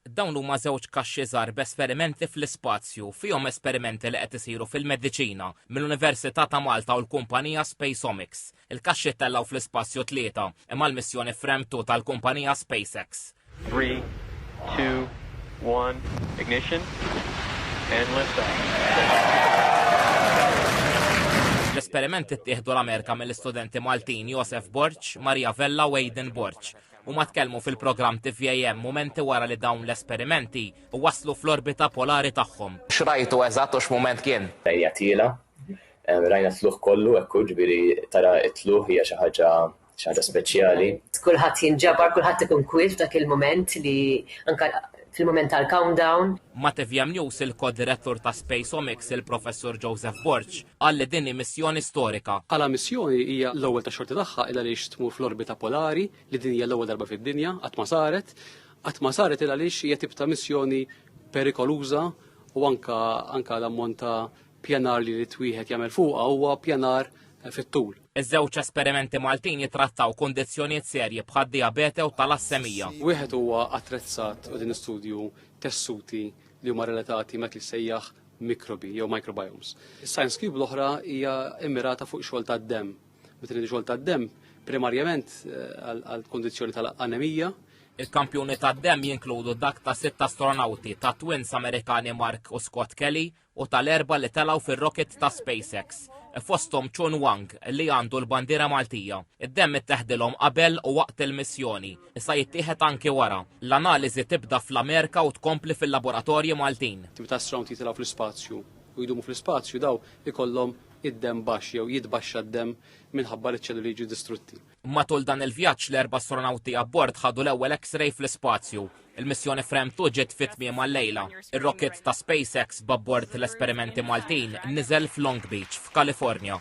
Dawn huma żewġ kaxxi żgħar b'esperimenti fl-ispazju, fihom esperimenti li qed isiru fil-mediċina mill-Università ta' Malta u l-kumpanija SpaceOmics. Il-kaxxi tellgħu fl-ispazju tlieta imma l-missjoni FREMM2 tal-kumpanija SpaceX. 3, 2, 1, ignition and lift off. L-esperimenti ttieħdu l-Amerika mill-istudenti Maltin Josef Borch, Maria Vella u Aidan Borch. U ma tkellmu fil-programm TVAM momenti wara li dawn l-esperimenti u waslu fl-orbita polari tagħhom. X'rajtu eżatt u x'mument kien? Rajja tiela, rajna tluħ kollu hekk ġifieri tara t-tluħ hija xi ħaġa speċjali. Kulħadd jinġabar, kulħadd ikun kwiet f'dak il-mument li anke fil-moment tal-countdown. Ma' TVAM News il-kod-direttur ta' SpaceOmics il-professur Joseph Borch qal li din missjoni storika. Għala missjoni hija l-ewwel ta' xorti tagħha illa għaliex tmur fl-orbita polari li din hija l-ewwel darba fid-dinja qatt ma saret illa għaliex hija tip ta' missjoni perikoluża u anka l-ammont ta' pjanar li twieħed jagħmel fuqha huwa pjanar fit-tul. Iż-żewġ esperimenti Maltin jitrattaw kondizzjonijiet serji bħal diabete u talassemija. Wieħed huwa attrezzat u din istudju tessuti li huma relatati mek li sejjaħ mikrobi jew microbiomes. Is-Science Cube l-oħra hija immirata fuq xogħol tad-demm. Meta ngħidu xogħol tad-demm primarjament għal kondizzjoni tal-anemija. Il-kampjuni tad-demm jinkludu dak ta' 6 astronauti ta' twins Amerikani Mark u Scott Kelly u tal-4 li telgħu fir-rocket ta' SpaceX. Fosthom Chun Wang li għandu l-bandiera Maltija. Id-demm itteħdilhom qabel u waqt il-missjoni. Issa jittieħed anke wara. L-analiżi tibda fl-Amerika u tkompli fil-laboratorji Maltin. Tibta astronauti tilgħu fl-ispazju u jdumu fl-ispazju daw ikollhom id-demm baxx jew jitbaxxa d-demm minħabba li ċelluli jiġu distrutti. Matul dan il-vjaġġ l-4 astronauti abbord ħadu l-ewwel X-ray fl-ispazju. Il-missjoni FREMM2 ġiet fit-tmiem għal-lejla. Ir-rocket ta' SpaceX b'abbord l-esperimenti Maltin niżel f'Long Beach f'Kalifornja.